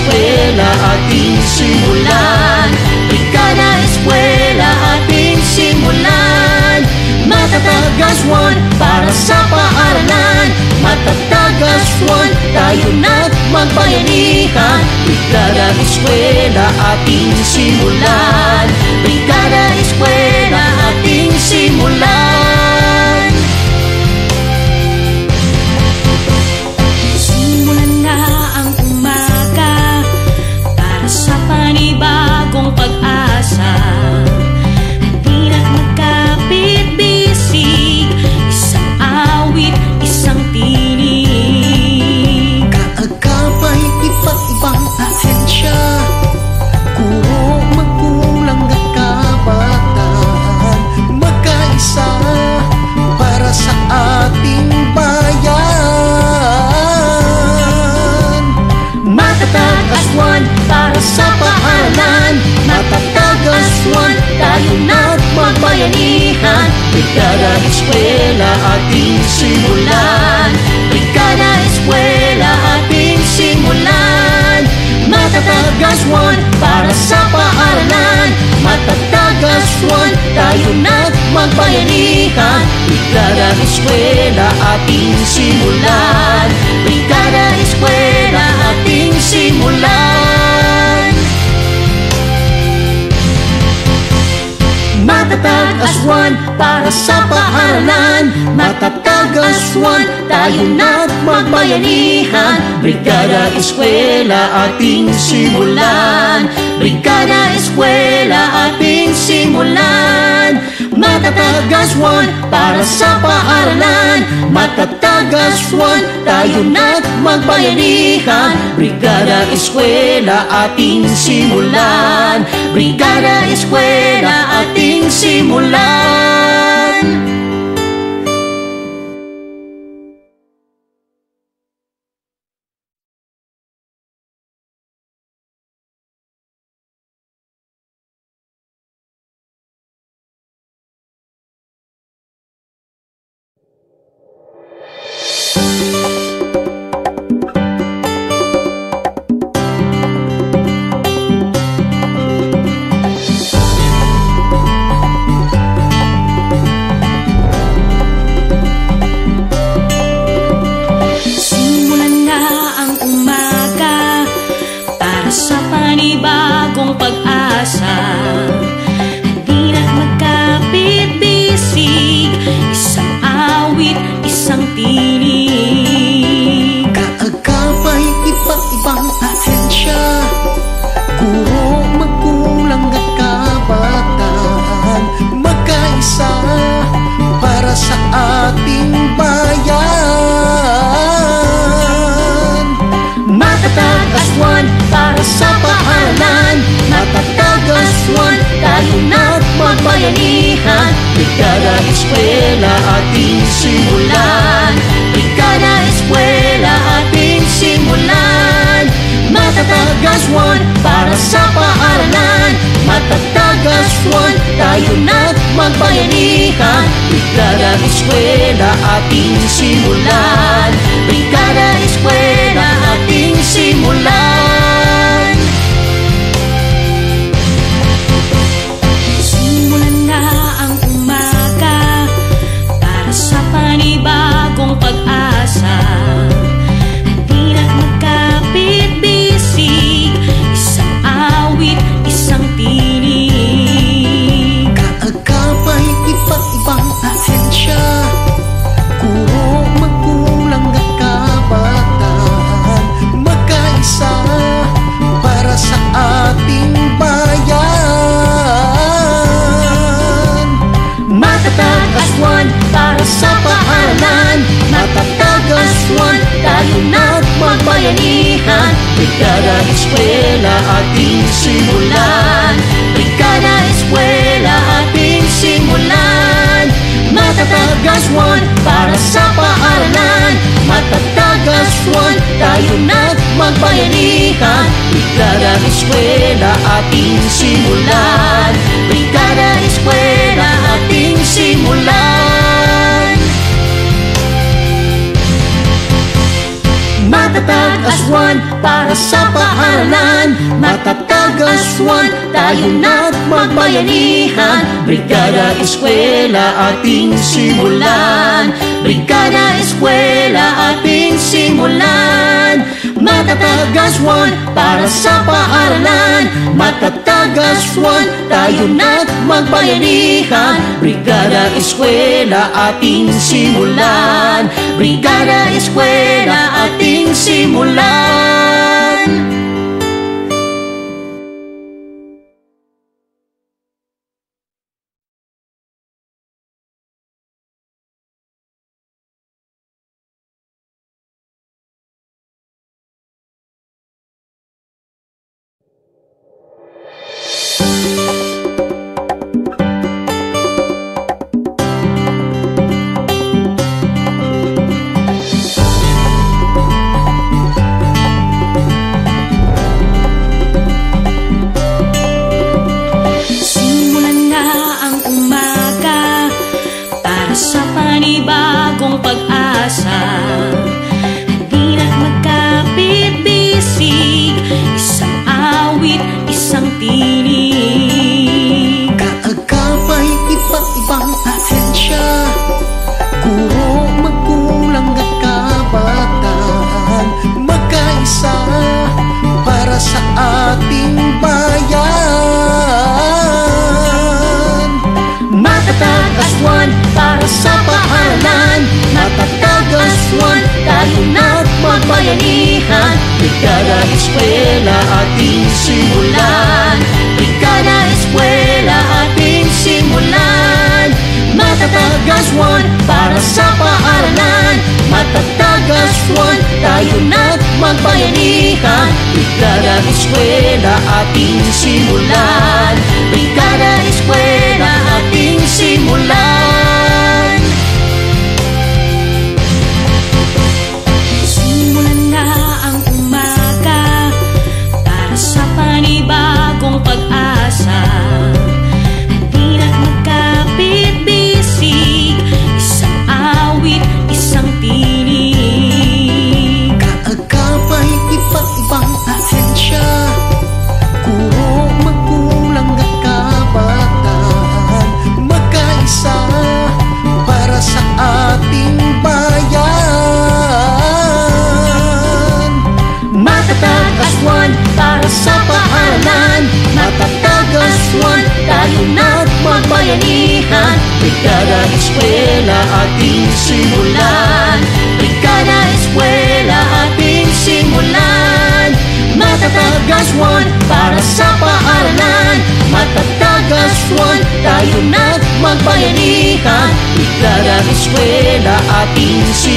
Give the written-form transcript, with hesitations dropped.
Eskwela ating simulan. Brigada Eskwela ating simulan. Matatag aswan para sa paaralan. Matatag aswan, tayo na't magbayanihan. Brigada Eskwela ating simulan. Brigada Eskwela ating simulan. Simulan na ang umaga para sa panibagong pag-asa. Di na't magkapit-bisig, isang awit, isang tinig. Kaagapay iba't ibang ahensya, guro, magulang at kabataan, magkaisa para sa ating bayan. Matatag aswan para sa paaralan. Matatag aswan, tayo na't magbayanihan. Brigada Eskwela ating simulan. Brigada Eskwela ating simulan. Matatag aswan para sa paaralan. Matatag aswan, tayo na't magbayanihan. Brigada Eskwela ating simulan. Brigada Eskwela ating simulan. Matatag aswan para sa paaralan. Matatag aswan, tayo na't magbayanihan. Brigada Eskwela ating simulan. Brigada Eskwela ating simulan. Matatag aswan para sa paaralan. Matatag aswan, tayo na't magbayanihan. Brigada Eskwela ating simulan. Brigada Eskwela ating simulan. Brigada Eskwela ating simulan. Brigada Eskwela ating simulan. Matatag aswan para sa paaralan. Matatag aswan, tayo na't magbayanihan. Brigada Eskwela ating simulan. Brigada Eskwela ating simulan. Panibagong pag-asa, di na't magkapit-bisig, isang awit, isang tinig. Kaagapay iba't ibang ahensya, guro, magulang at kabataan, magkaisa para sa ating bayan. Matatag aswan para sa paaralan. Matatag aswan, tayo na't magbayanihan. Brigada Eskwela ating simulan. Brigada Eskwela ating simulan. Matatag aswan para sa paaralan. Matatag aswan, tayo na't magbayanihan. Brigada Eskwela ating simulan. Brigada Eskwela ating simulan. Matatag aswan para sa paaralan. Matatag aswan, tayo na't magbayanihan. Brigada Eskwela ating simulan. Brigada Eskwela ating simulan. Matatag aswan para sa paaralan. Matatag aswan, tayo na't magbayanihan. Brigada Eskwela ating simulan. Brigada Eskwela ating simulan. Brigada Eskwela ating simulan. Brigada Eskwela ating simulan. Matatag aswan para sa paaralan. Matatag aswan, tayo na't magbayanihan. Brigada Eskwela ating simulan. Brigada Eskwela ating simulan. Panibagong pag-asa, di na't magkapit-bisig. Isang awit, isang tinig. Kaagapay iba't ibang ahensya, guro, magulang at kabataan. Magkaisa para sa ating bayan. Matatag aswan para sa paaralan. Matatag aswan, tayo na't magbayanihan. Brigada Eskwela ating simulan. Brigada Eskwela ating simulan. Matatag aswan para sa paaralan. Matatag aswan, tayo na't magbayanihan. Brigada Eskwela ating simulan.